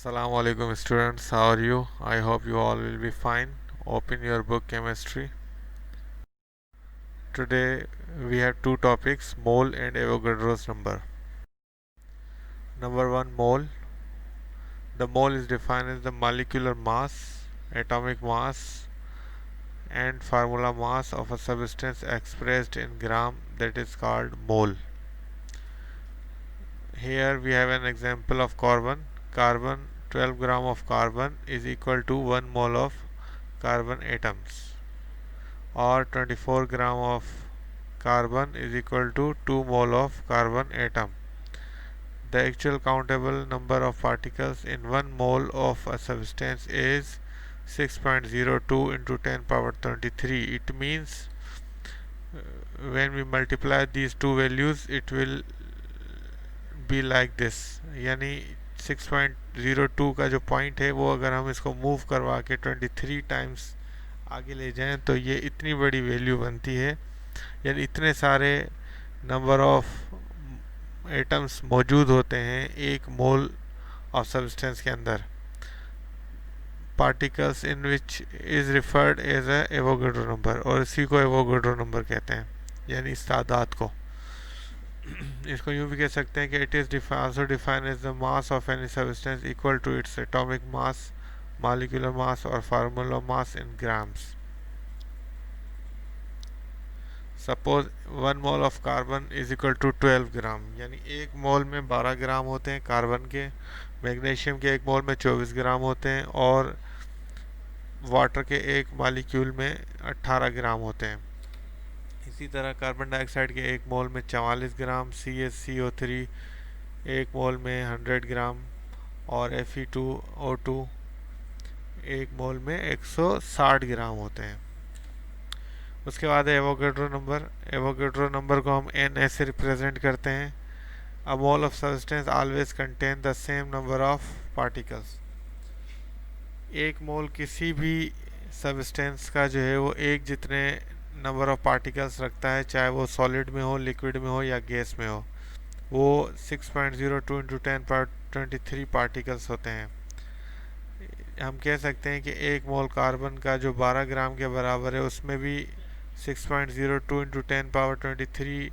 Assalamu alaikum students, how are you? I hope you all will be fine. Open your book chemistry. Today we have two topics, mole and Avogadro's number. Number 1, mole. The mole is defined as the molecular mass, atomic mass and formula mass of a substance expressed in gram, that is called mole. Here we have an example of carbon. 12 gram of carbon is equal to 1 mole of carbon atoms, or 24 gram of carbon is equal to 2 mole of carbon atom. The actual countable number of particles in 1 mole of a substance is 6.02 into 10 power 23. It means when we multiply these two values it will be like this, यानी 6.02 का जो point है वो अगर हम इसको move करवा के 23 टाइम्स आगे ले जाएं तो ये इतनी बड़ी वैल्यू बनती है, यानी इतने सारे नंबर ऑफ एटम्स मौजूद होते हैं एक मोल ऑफ सब्सटेंस के अंदर. Particles in which is referred as a Avogadro number, और इसी को एवोगाड्रो नंबर कहते हैं, यानी इस तादाद को. इसको यूँ भी कह सकते हैं कि it is also defined as the mass of any substance equal to its atomic mass, molecular mass और formula mass in grams. Suppose 1 mole of carbon is equal to 12 gram, यानी एक मोल में 12 ग्राम होते हैं कार्बन के. मैग्नीशियम के एक मोल में 24 ग्राम होते हैं और वाटर के एक मॉलिक्यूल में 18 ग्राम होते हैं. इसी तरह कार्बन डाइऑक्साइड के एक मोल में 44 ग्राम, CaCO3 एक मोल में 100 ग्राम और Fe2O2 एक मोल में 160 ग्राम होते हैं. उसके बाद है एवोगाड्रो नंबर. एवोगाड्रो नंबर को हम n ऐसे रिप्रेजेंट करते हैं. A mole of substance always contain the same number of particles. एक मोल किसी भी सब्सटेंस का जो है वो एक जितने नंबर ऑफ पार्टिकल्स रखता है, चाहे वो सॉलिड में हो, लिक्विड में हो या गैस में हो. वो 6.02 इंटू 10⁻23 पार्टिकल्स होते हैं. हम कह सकते हैं कि एक मोल कार्बन का जो 12 ग्राम के बराबर है उसमें भी 6.02 इंटू 10⁻23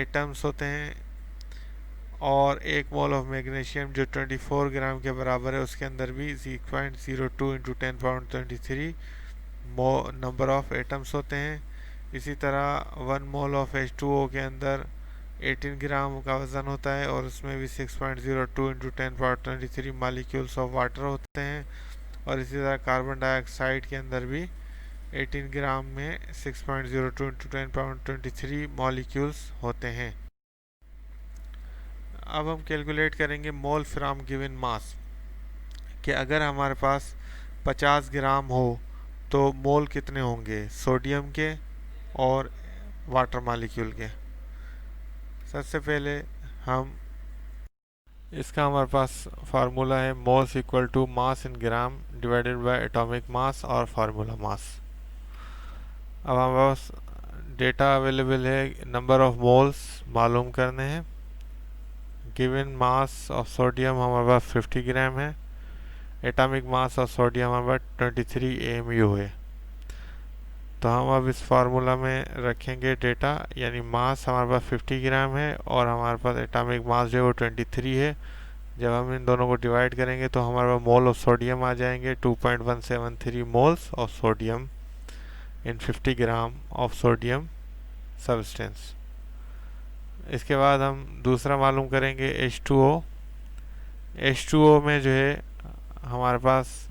एटम्स होते हैं, और एक मोल ऑफ मैग्नीशियम जो 24 ग्राम के बराबर है उसके अंदर भी 6.02 इंटू 10⁻23 नंबर ऑफ एटम्स होते हैं. इसी तरह 1 मोल ऑफ H2O के अंदर 18 ग्राम का वज़न होता है और उसमें भी 6.02 इंटू 10⁻23 मॉलिक्यूल्स ऑफ वाटर होते हैं. और इसी तरह कार्बन डाइऑक्साइड के अंदर भी 18 ग्राम में 6.02 इंटू 10⁻23 मॉलिक्यूल्स होते हैं. अब हम कैलकुलेट करेंगे मोल फ्रॉम गिवन मास, कि अगर हमारे पास 50 ग्राम हो तो मोल कितने होंगे सोडियम के और वाटर मॉलिक्यूल के. सबसे पहले हम इसका हमारे पास फार्मूला है moles equal to mass in gram divided by atomic mass और फार्मूला मास. अब हमारे पास डेटा अवेलेबल है, नंबर ऑफ मोल्स मालूम करने हैं. गिवन मास ऑफ सोडियम हमारे पास 50 ग्राम है, एटॉमिक मास ऑफ सोडियम हमारे पास 23 AMU है. तो हम अब इस फार्मूला में रखेंगे डेटा, यानी मास हमारे पास 50 ग्राम है और हमारे पास एटॉमिक मास जो है वो 23 है. जब हम इन दोनों को डिवाइड करेंगे तो हमारे पास मोल ऑफ सोडियम आ जाएंगे 2.173 moles of sodium in 50 gram of sodium substance. इसके बाद हम दूसरा मालूम करेंगे H2O. H2O में जो है हमारे पास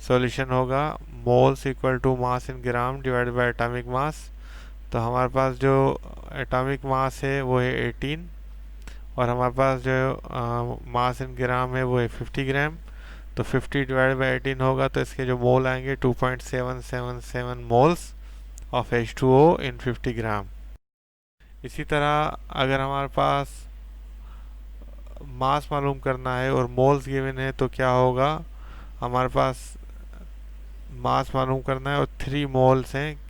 सॉल्यूशन होगा moles equal to mass in gram divided by atomic mass. तो हमारे पास जो एटॉमिक मास है वो है 18 और हमारे पास जो मास इन ग्राम है वो है 50 ग्राम. तो 50 डिवाइडेड बाय 18 होगा तो इसके जो मोल आएंगे 2.777 मोल्स ऑफ H2O इन 50 ग्राम. इसी तरह अगर हमारे पास मास मालूम करना है और मोल्स गिवन है तो क्या होगा, हमारे पास मास मालूम करना है और 3 मोल्स हैं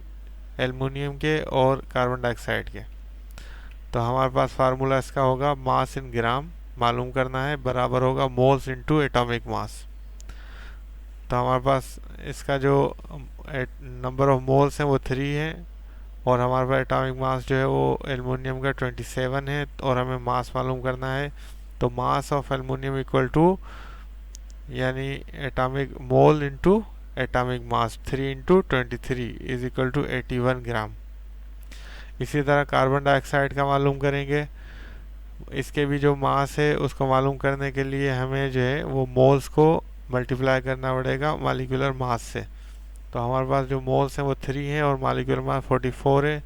एल्युमिनियम के और कार्बन डाइऑक्साइड के. तो हमारे पास फार्मूला इसका होगा मास इन ग्राम मालूम करना है, बराबर होगा मोल्स इनटू एटॉमिक मास। तो हमारे पास इसका जो नंबर ऑफ मोल्स हैं वो 3 है, और हमारे पास एटॉमिक मास जो है वो एल्युमिनियम का 27 है, और हमें मास मालूम करना है। तो mass of aluminium equal to, यानी atomic mole into atomic mass 3 into 23 is equal to 81 gram. इसी तरह कार्बन डाइऑक्साइड का मालूम करेंगे। इसके भी जो मास है उसको मालूम करने के लिए हमें जो है वो मोल्स को मल्टीप्लाई करना पड़ेगा मॉलिक्यूलर मास से। तो हमारे पास जो मोल्स हैं वो 3 है और मॉलिक्यूलर मास 44 है।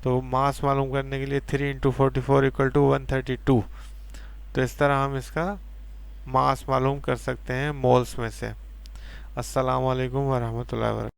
तो मास मालूम करने के लिए 3 इंटू 44 इक्वल टू 132। तो इस तरह हम इसका मास मालूम कर सकते हैं मोल्स में से। अस्सलाम वालेकुम वरहमतुल्लाहि वबरकातुहू।